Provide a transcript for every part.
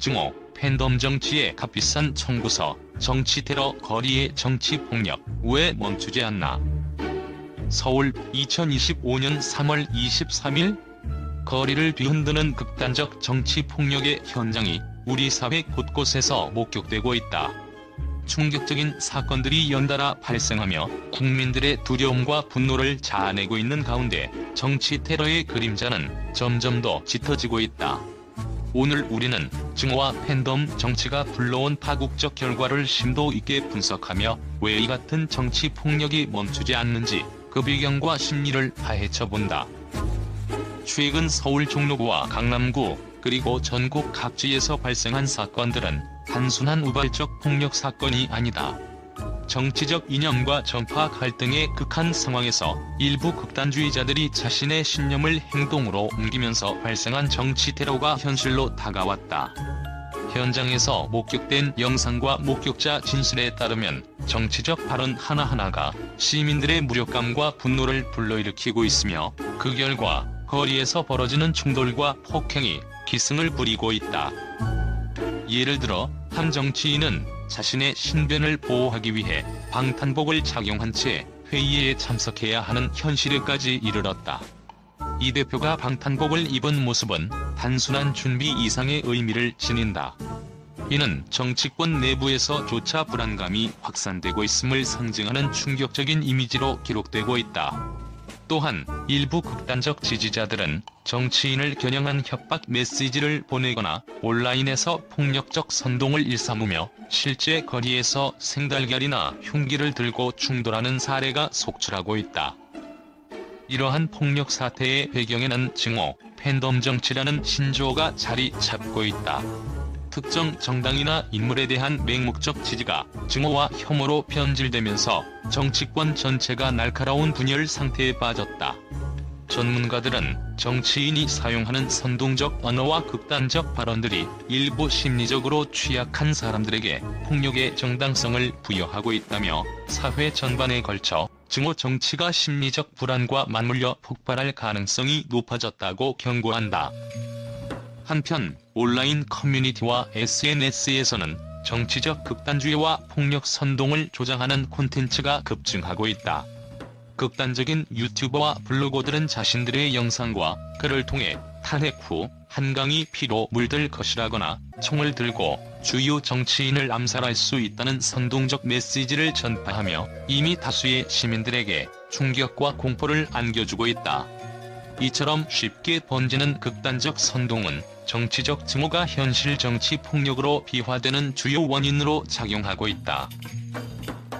증오, 팬덤 정치의 값비싼 청구서, 정치 테러 거리의 정치 폭력, 왜 멈추지 않나. 서울 2025년 3월 23일 거리를 뒤흔드는 극단적 정치 폭력의 현장이 우리 사회 곳곳에서 목격되고 있다. 충격적인 사건들이 연달아 발생하며 국민들의 두려움과 분노를 자아내고 있는 가운데 정치 테러의 그림자는 점점 더 짙어지고 있다. 오늘 우리는 증오와 팬덤 정치가 불러온 파국적 결과를 심도 있게 분석하며 왜 이 같은 정치 폭력이 멈추지 않는지 그 배경과 심리를 파헤쳐본다. 최근 서울 종로구와 강남구 그리고 전국 각지에서 발생한 사건들은 단순한 우발적 폭력 사건이 아니다. 정치적 이념과 정파 갈등의 극한 상황에서 일부 극단주의자들이 자신의 신념을 행동으로 옮기면서 발생한 정치 테러가 현실로 다가왔다. 현장에서 목격된 영상과 목격자 진술에 따르면 정치적 발언 하나하나가 시민들의 무력감과 분노를 불러일으키고 있으며 그 결과 거리에서 벌어지는 충돌과 폭행이 기승을 부리고 있다. 예를 들어 한 정치인은 자신의 신변을 보호하기 위해 방탄복을 착용한 채 회의에 참석해야 하는 현실에까지 이르렀다. 이 대표가 방탄복을 입은 모습은 단순한 준비 이상의 의미를 지닌다. 이는 정치권 내부에서조차 불안감이 확산되고 있음을 상징하는 충격적인 이미지로 기록되고 있다. 또한 일부 극단적 지지자들은 정치인을 겨냥한 협박 메시지를 보내거나 온라인에서 폭력적 선동을 일삼으며 실제 거리에서 생달걀이나 흉기를 들고 충돌하는 사례가 속출하고 있다. 이러한 폭력 사태의 배경에는 증오, 팬덤 정치라는 신조어가 자리 잡고 있다. 특정 정당이나 인물에 대한 맹목적 지지가 증오와 혐오로 변질되면서 정치권 전체가 날카로운 분열 상태에 빠졌다. 전문가들은 정치인이 사용하는 선동적 언어와 극단적 발언들이 일부 심리적으로 취약한 사람들에게 폭력의 정당성을 부여하고 있다며 사회 전반에 걸쳐 증오 정치가 심리적 불안과 맞물려 폭발할 가능성이 높아졌다고 경고한다. 한편 온라인 커뮤니티와 SNS에서는 정치적 극단주의와 폭력 선동을 조장하는 콘텐츠가 급증하고 있다. 극단적인 유튜버와 블로거들은 자신들의 영상과 글을 통해 탄핵 후 한강이 피로 물들 것이라거나 총을 들고 주요 정치인을 암살할 수 있다는 선동적 메시지를 전파하며 이미 다수의 시민들에게 충격과 공포를 안겨주고 있다. 이처럼 쉽게 번지는 극단적 선동은 정치적 증오가 현실 정치 폭력으로 비화되는 주요 원인으로 작용하고 있다.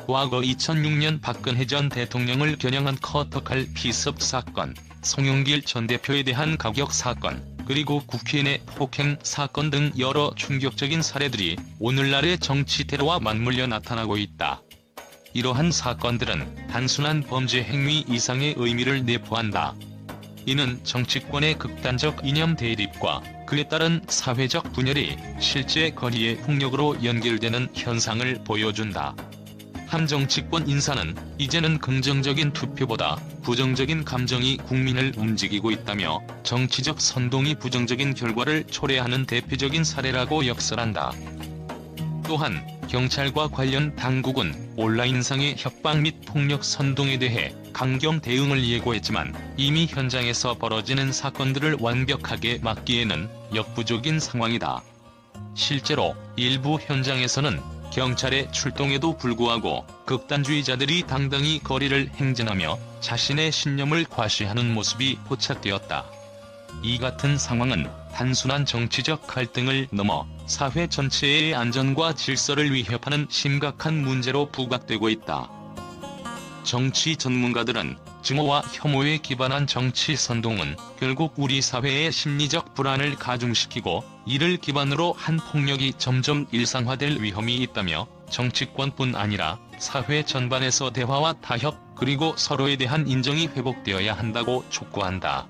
과거 2006년 박근혜 전 대통령을 겨냥한 커터칼 피습 사건, 송영길 전 대표에 대한 가격 사건, 그리고 국회 내 폭행 사건 등 여러 충격적인 사례들이 오늘날의 정치 테러와 맞물려 나타나고 있다. 이러한 사건들은 단순한 범죄 행위 이상의 의미를 내포한다. 이는 정치권의 극단적 이념 대립과 그에 따른 사회적 분열이 실제 거리의 폭력으로 연결되는 현상을 보여준다. 한 정치권 인사는 이제는 긍정적인 투표보다 부정적인 감정이 국민을 움직이고 있다며 정치적 선동이 부정적인 결과를 초래하는 대표적인 사례라고 역설한다. 또한 경찰과 관련 당국은 온라인상의 협박 및 폭력 선동에 대해 강경 대응을 예고했지만 이미 현장에서 벌어지는 사건들을 완벽하게 막기에는 역부족인 상황이다. 실제로 일부 현장에서는 경찰의 출동에도 불구하고 극단주의자들이 당당히 거리를 행진하며 자신의 신념을 과시하는 모습이 포착되었다. 이 같은 상황은 단순한 정치적 갈등을 넘어 사회 전체의 안전과 질서를 위협하는 심각한 문제로 부각되고 있다. 정치 전문가들은 증오와 혐오에 기반한 정치 선동은 결국 우리 사회의 심리적 불안을 가중시키고 이를 기반으로 한 폭력이 점점 일상화될 위험이 있다며 정치권뿐 아니라 사회 전반에서 대화와 타협 그리고 서로에 대한 인정이 회복되어야 한다고 촉구한다.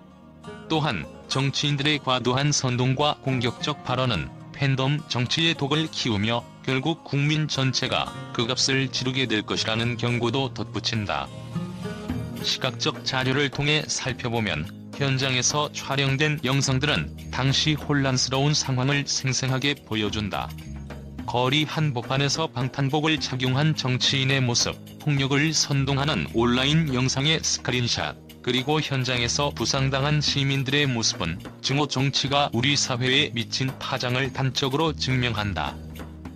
또한 정치인들의 과도한 선동과 공격적 발언은 팬덤 정치의 독을 키우며 결국 국민 전체가 그 값을 치르게 될 것이라는 경고도 덧붙인다. 시각적 자료를 통해 살펴보면 현장에서 촬영된 영상들은 당시 혼란스러운 상황을 생생하게 보여준다. 거리 한복판에서 방탄복을 착용한 정치인의 모습, 폭력을 선동하는 온라인 영상의 스크린샷, 그리고 현장에서 부상당한 시민들의 모습은 증오 정치가 우리 사회에 미친 파장을 단적으로 증명한다.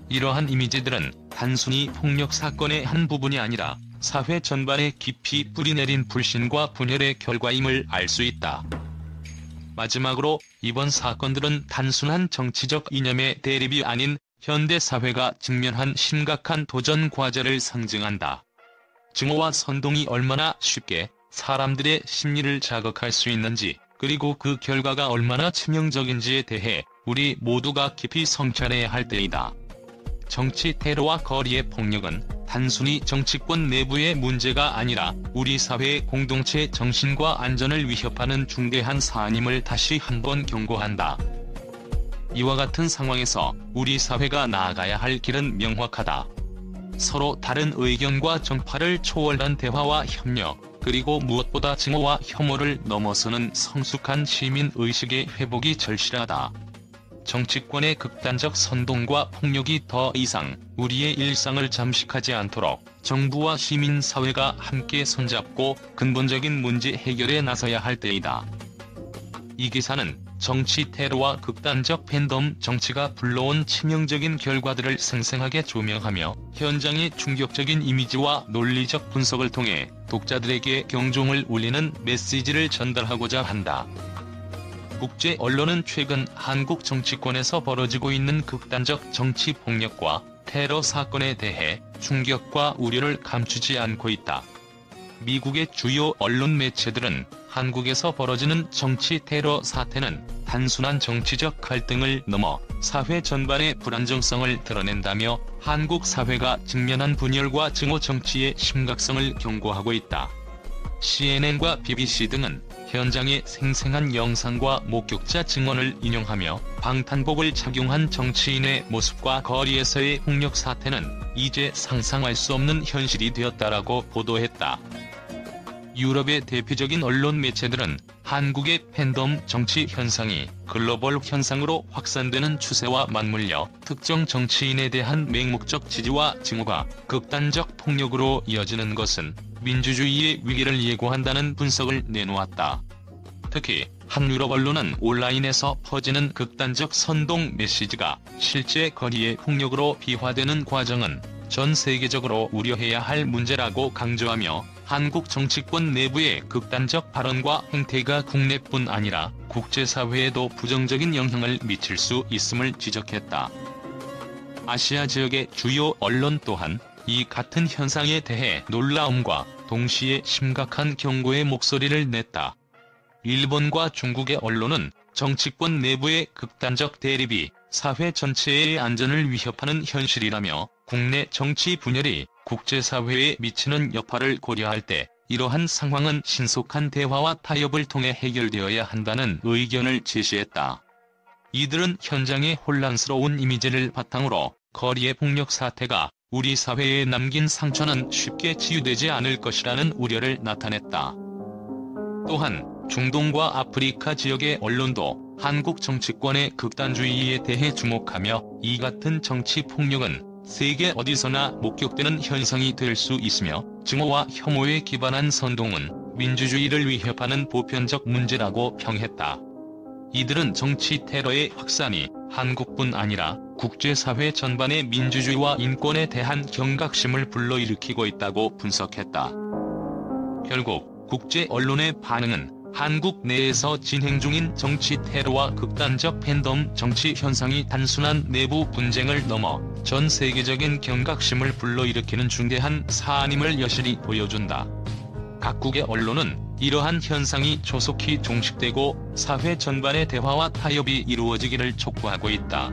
이러한 이미지들은 단순히 폭력 사건의 한 부분이 아니라 사회 전반에 깊이 뿌리내린 불신과 분열의 결과임을 알 수 있다. 마지막으로 이번 사건들은 단순한 정치적 이념의 대립이 아닌 현대 사회가 직면한 심각한 도전 과제를 상징한다. 증오와 선동이 얼마나 쉽게 사람들의 심리를 자극할 수 있는지, 그리고 그 결과가 얼마나 치명적인지에 대해 우리 모두가 깊이 성찰해야 할 때이다. 정치 테러와 거리의 폭력은 단순히 정치권 내부의 문제가 아니라 우리 사회의 공동체 정신과 안전을 위협하는 중대한 사안임을 다시 한번 경고한다. 이와 같은 상황에서 우리 사회가 나아가야 할 길은 명확하다. 서로 다른 의견과 정파를 초월한 대화와 협력, 그리고 무엇보다 증오와 혐오를 넘어서는 성숙한 시민의식의 회복이 절실하다. 정치권의 극단적 선동과 폭력이 더 이상 우리의 일상을 잠식하지 않도록 정부와 시민사회가 함께 손잡고 근본적인 문제 해결에 나서야 할 때이다. 이 기사는 정치 테러와 극단적 팬덤 정치가 불러온 치명적인 결과들을 생생하게 조명하며 현장의 충격적인 이미지와 논리적 분석을 통해 독자들에게 경종을 울리는 메시지를 전달하고자 한다. 국제 언론은 최근 한국 정치권에서 벌어지고 있는 극단적 정치 폭력과 테러 사건에 대해 충격과 우려를 감추지 않고 있다. 미국의 주요 언론 매체들은 한국에서 벌어지는 정치 테러 사태는 단순한 정치적 갈등을 넘어 사회 전반의 불안정성을 드러낸다며 한국 사회가 직면한 분열과 증오 정치의 심각성을 경고하고 있다. CNN과 BBC 등은 현장의 생생한 영상과 목격자 증언을 인용하며 방탄복을 착용한 정치인의 모습과 거리에서의 폭력 사태는 이제 상상할 수 없는 현실이 되었다라고 보도했다. 유럽의 대표적인 언론 매체들은 한국의 팬덤 정치 현상이 글로벌 현상으로 확산되는 추세와 맞물려 특정 정치인에 대한 맹목적 지지와 증오가 극단적 폭력으로 이어지는 것은 민주주의의 위기를 예고한다는 분석을 내놓았다. 특히 한 유럽 언론은 온라인에서 퍼지는 극단적 선동 메시지가 실제 거리의 폭력으로 비화되는 과정은 전 세계적으로 우려해야 할 문제라고 강조하며 한국 정치권 내부의 극단적 발언과 행태가 국내뿐 아니라 국제사회에도 부정적인 영향을 미칠 수 있음을 지적했다. 아시아 지역의 주요 언론 또한 이 같은 현상에 대해 놀라움과 동시에 심각한 경고의 목소리를 냈다. 일본과 중국의 언론은 정치권 내부의 극단적 대립이 사회 전체의 안전을 위협하는 현실이라며 국내 정치 분열이 국제사회에 미치는 여파를 고려할 때 이러한 상황은 신속한 대화와 타협을 통해 해결되어야 한다는 의견을 제시했다. 이들은 현장의 혼란스러운 이미지를 바탕으로 거리의 폭력 사태가 우리 사회에 남긴 상처는 쉽게 치유되지 않을 것이라는 우려를 나타냈다. 또한 중동과 아프리카 지역의 언론도 한국 정치권의 극단주의에 대해 주목하며 이 같은 정치 폭력은 세계 어디서나 목격되는 현상이 될 수 있으며 증오와 혐오에 기반한 선동은 민주주의를 위협하는 보편적 문제라고 평했다. 이들은 정치 테러의 확산이 한국뿐 아니라 국제사회 전반의 민주주의와 인권에 대한 경각심을 불러일으키고 있다고 분석했다. 결국 국제 언론의 반응은 한국 내에서 진행 중인 정치 테러와 극단적 팬덤 정치 현상이 단순한 내부 분쟁을 넘어 전 세계적인 경각심을 불러일으키는 중대한 사안임을 여실히 보여준다. 각국의 언론은 이러한 현상이 조속히 종식되고 사회 전반의 대화와 타협이 이루어지기를 촉구하고 있다.